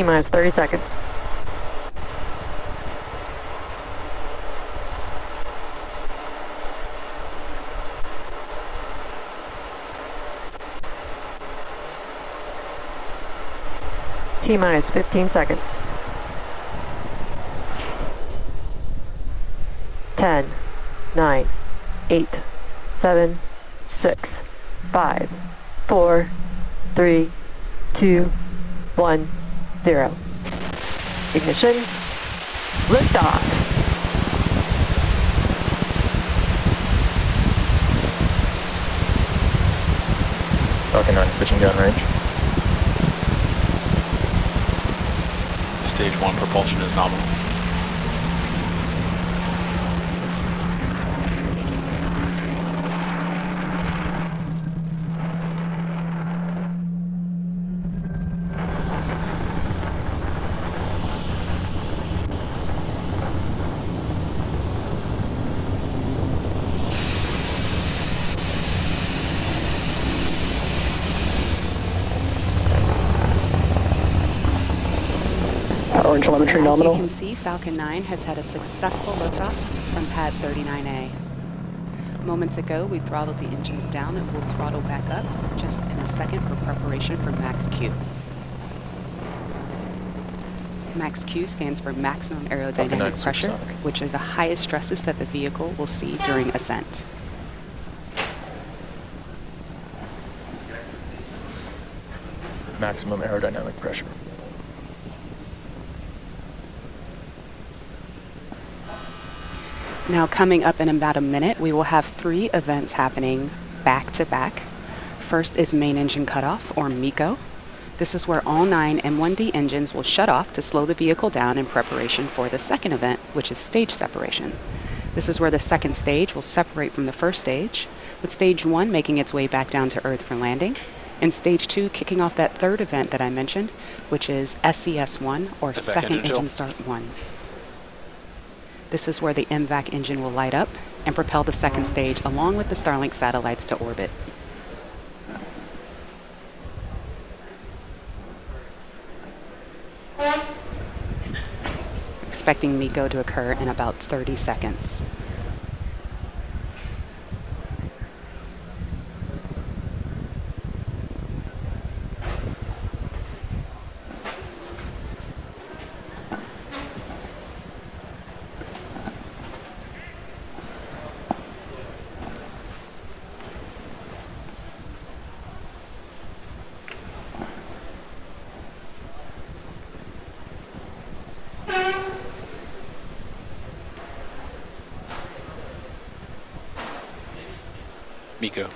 T-minus 30 seconds. T-minus 15 seconds. 10, 9, 8, 7, 6, 5, 4, 3, 2, 1, 0. Ignition. Liftoff. Falcon 9 switching down range. Stage 1 propulsion is nominal. Power and telemetry nominal. As you can see, Falcon 9 has had a successful liftoff from pad 39A. Moments ago, we throttled the engines down and we'll throttle back up just in a second for preparation for Max Q. Max Q stands for maximum aerodynamic pressure, which are the highest stresses that the vehicle will see during ascent. Maximum aerodynamic pressure. Now coming up in about a minute, we will have 3 events happening back to back. First is main engine cutoff, or MECO. This is where all 9 M1D engines will shut off to slow the vehicle down in preparation for the second event, which is stage separation. This is where the second stage will separate from the first stage, with stage 1 making its way back down to Earth for landing, and stage 2 kicking off that third event that I mentioned, which is SES1, or second engine start 1. This is where the MVAC engine will light up and propel the second stage along with the Starlink satellites to orbit. Expecting MECO to occur in about 30 seconds. MECO.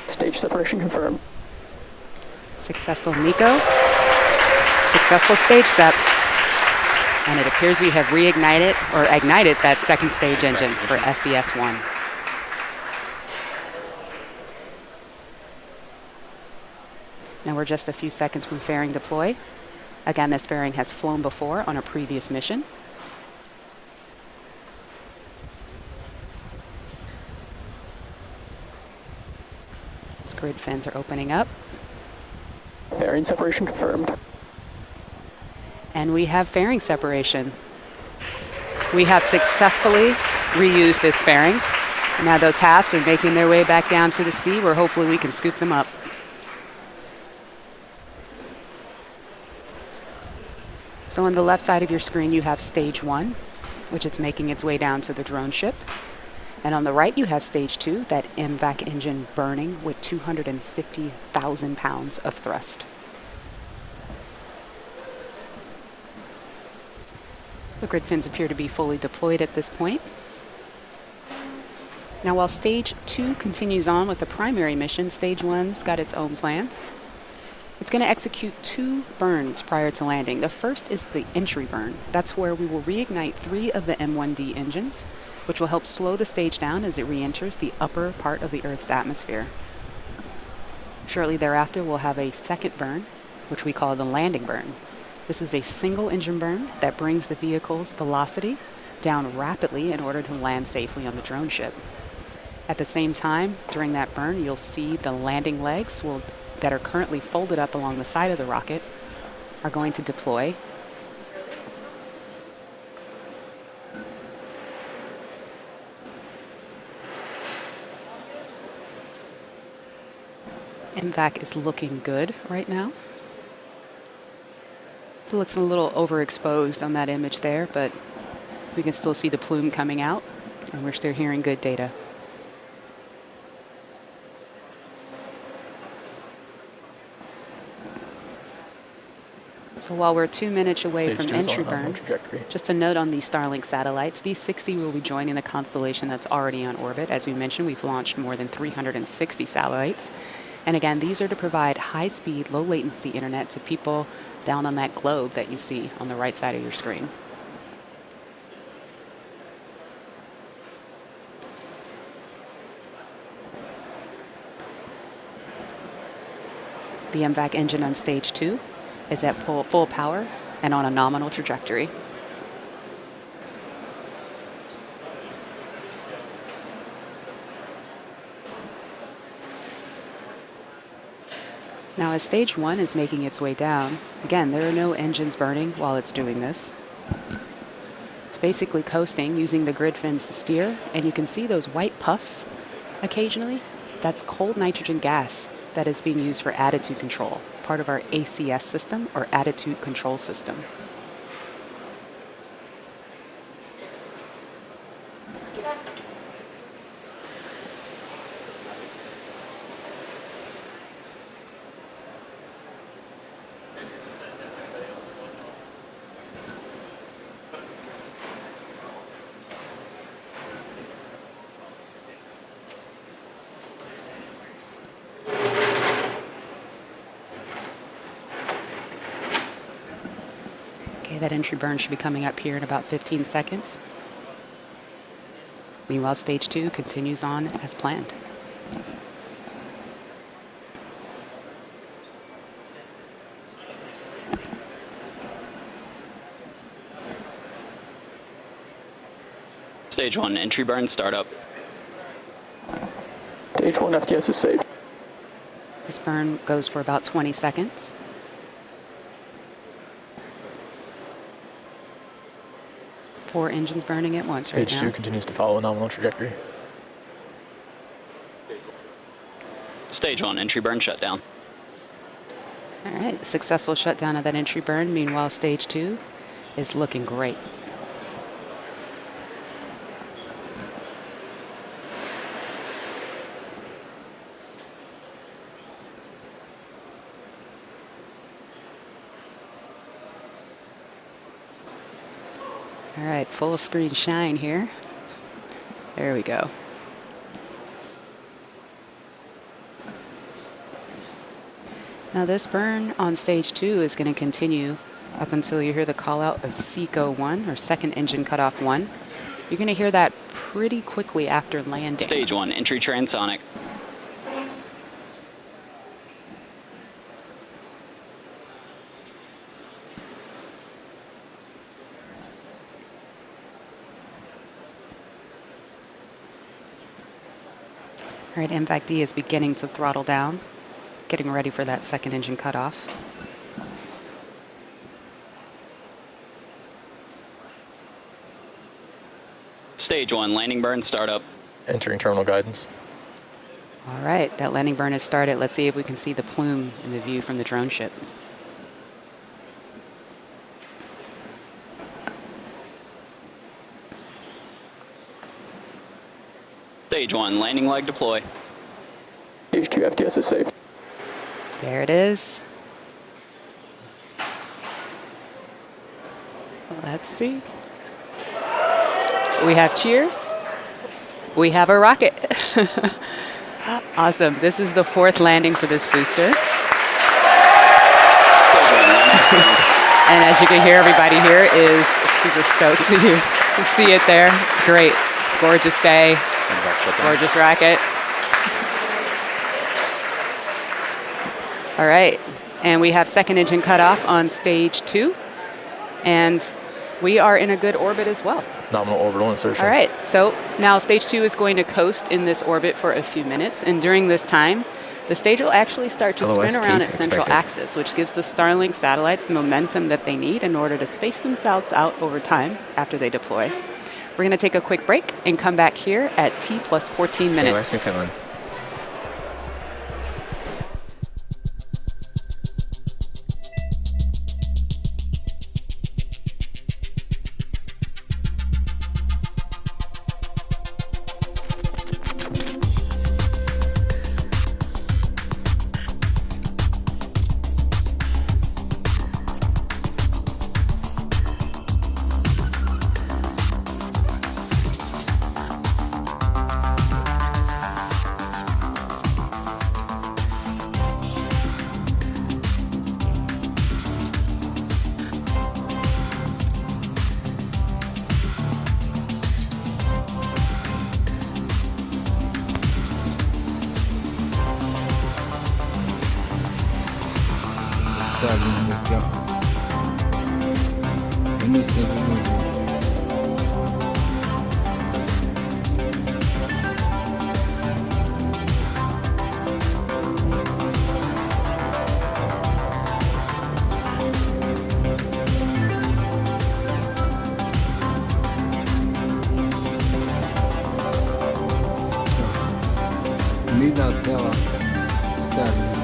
Stage separation confirmed. Successful MECO. Successful stage sep. And it appears we have reignited or ignited that second stage engine for SES1. Now we're just a few seconds from fairing deploy. Again, this fairing has flown before on a previous mission. Grid fins are opening up. Fairing separation confirmed. And we have fairing separation. We have successfully reused this fairing. Now those halves are making their way back down to the sea, where hopefully we can scoop them up. So on the left side of your screen, you have stage 1, which is making its way down to the drone ship. And on the right, you have stage 2, that MVAC engine burning with 250,000 pounds of thrust. The grid fins appear to be fully deployed at this point. Now, while stage 2 continues on with the primary mission, stage 1's got its own plans. It's going to execute 2 burns prior to landing. The first is the entry burn. That's where we will reignite 3 of the M1D engines, which will help slow the stage down as it re-enters the upper part of the Earth's atmosphere. Shortly thereafter, we'll have a second burn, which we call the landing burn. This is a single engine burn that brings the vehicle's velocity down rapidly in order to land safely on the drone ship. At the same time, during that burn, you'll see the landing legs that are currently folded up along the side of the rocket are going to deploy. MVAC is looking good right now. It looks a little overexposed on that image there, but we can still see the plume coming out, and we're still hearing good data. So while we're 2 minutes away Stage from 2 is entry on a nominal burn, trajectory. just a note on these Starlink satellites, these 60 will be joining the constellation that's already on orbit. As we mentioned, we've launched more than 360 satellites. And again, these are to provide high-speed, low-latency internet to people down on that globe that you see on the right side of your screen. The MVAC engine on stage 2 is at full power and on a nominal trajectory. Now, as stage 1 is making its way down, again, there are no engines burning while it's doing this. It's basically coasting using the grid fins to steer, and you can see those white puffs occasionally. That's cold nitrogen gas that is being used for attitude control, part of our ACS system, or attitude control system. Okay, that entry burn should be coming up here in about 15 seconds. Meanwhile, stage 2 continues on as planned. Stage 1, entry burn, startup. Stage 1 FTS is safe. This burn goes for about 20 seconds. Four engines burning at once right Stage now. 2 continues to follow a nominal trajectory. Stage 1, entry burn, shutdown. All right, successful shutdown of that entry burn. Meanwhile, stage 2 is looking great. All right, full screen shine here. There we go. Now this burn on stage 2 is going to continue up until you hear the call out of SECO 1, or second engine cutoff 1. You're going to hear that pretty quickly after landing. Stage 1, entry transonic. All right, MVAC D is beginning to throttle down, getting ready for that second engine cutoff. Stage 1, landing burn, startup. Entering terminal guidance. All right, that landing burn has started. Let's see if we can see the plume in the view from the drone ship. Stage 1, landing leg, deploy. Stage 2 FTS is safe. There it is. Let's see. We have cheers. We have a rocket. Awesome. This is the 4th landing for this booster. And as you can hear, everybody here is super stoked to see it there. It's great. Gorgeous day. Gorgeous rocket. All right. And we have second engine cutoff on stage 2. And we are in a good orbit as well. Nominal orbital insertion. All right. So now stage 2 is going to coast in this orbit for a few minutes. And during this time, The stage will actually start to Otherwise, spin around keep its central expected. axis, which gives the Starlink satellites the momentum that they need in order to space themselves out over time after they deploy. We're going to take a quick break and come back here at T plus 14 minutes. Otherwise, keep going. Starlink aqui, ó. Iniciando o movimento. No meio da tela, Starlink.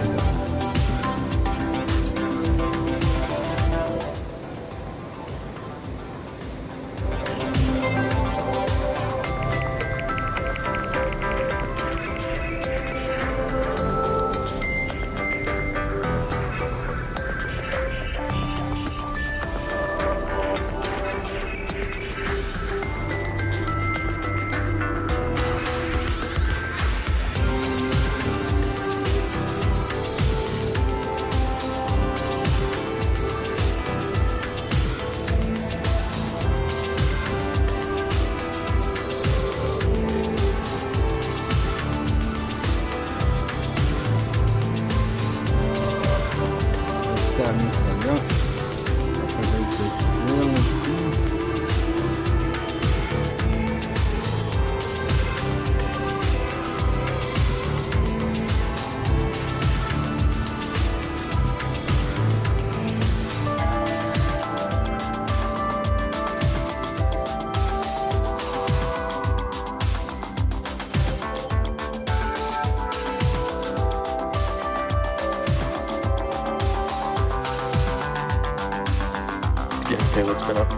Starlink legal. Vou fazer esse estrela aqui. Getting payload spin up.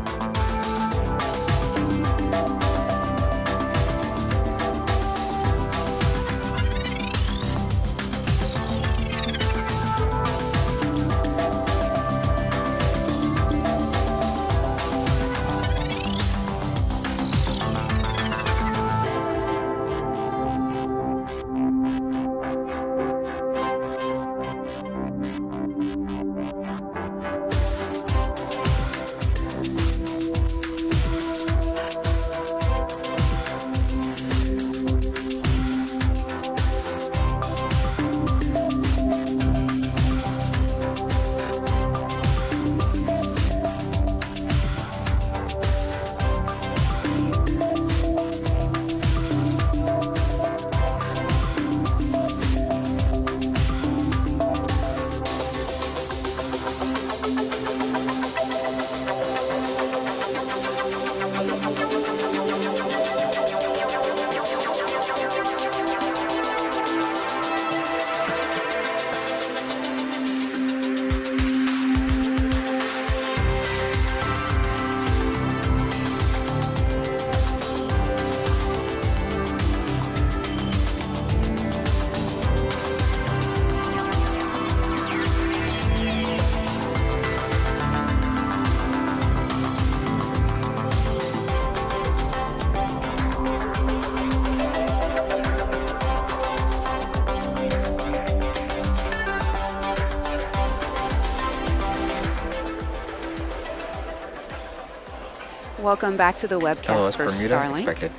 Welcome back to the webcast LOS for Bermuda Starlink. expected.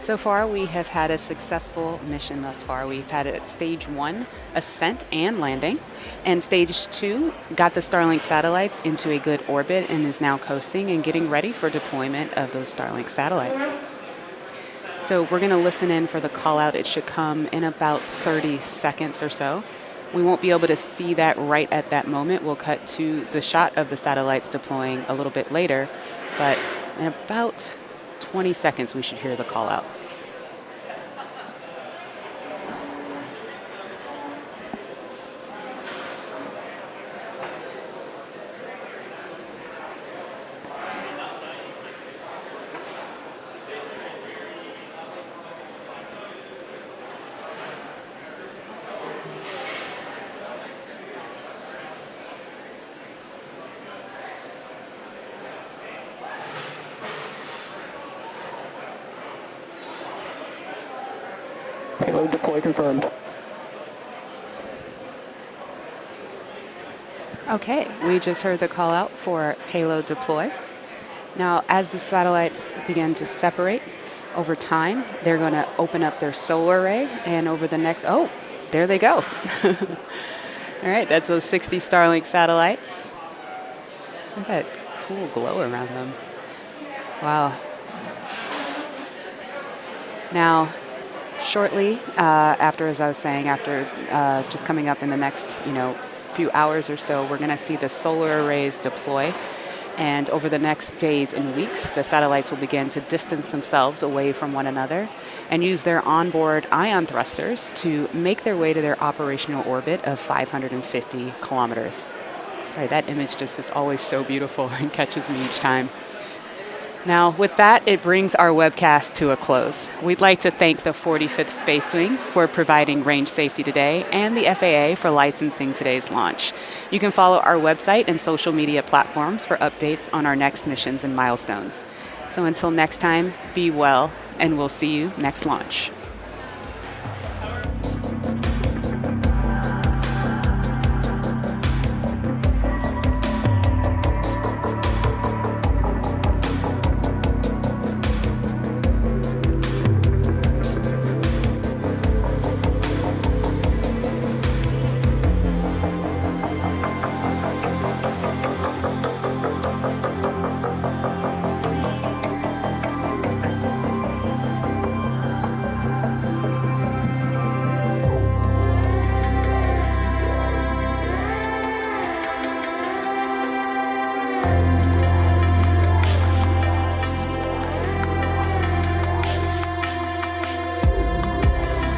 So far, we have had a successful mission thus far. We've had it at stage 1, ascent and landing, and stage 2 got the Starlink satellites into a good orbit and is now coasting and getting ready for deployment of those Starlink satellites. So we're going to listen in for the call out. It should come in about 30 seconds or so. We won't be able to see that right at that moment. We'll cut to the shot of the satellites deploying a little bit later, but in about 20 seconds we should hear the call out. Payload deploy confirmed. Okay, we just heard the call out for payload deploy. Now, as the satellites begin to separate over time, they're going to open up their solar array, and over the next, oh, there they go. All right, that's those 60 Starlink satellites. Look at that cool glow around them. Wow. Now, shortly after, as I was saying, after just coming up in the next, few hours or so, we're going to see the solar arrays deploy. And over the next days and weeks, the satellites will begin to distance themselves away from one another and use their onboard ion thrusters to make their way to their operational orbit of 550 kilometers. Sorry, that image just is always so beautiful and catches me each time. Now, with that, it brings our webcast to a close. We'd like to thank the 45th Space Wing for providing range safety today and the FAA for licensing today's launch. You can follow our website and social media platforms for updates on our next missions and milestones. So until next time, be well, and we'll see you next launch.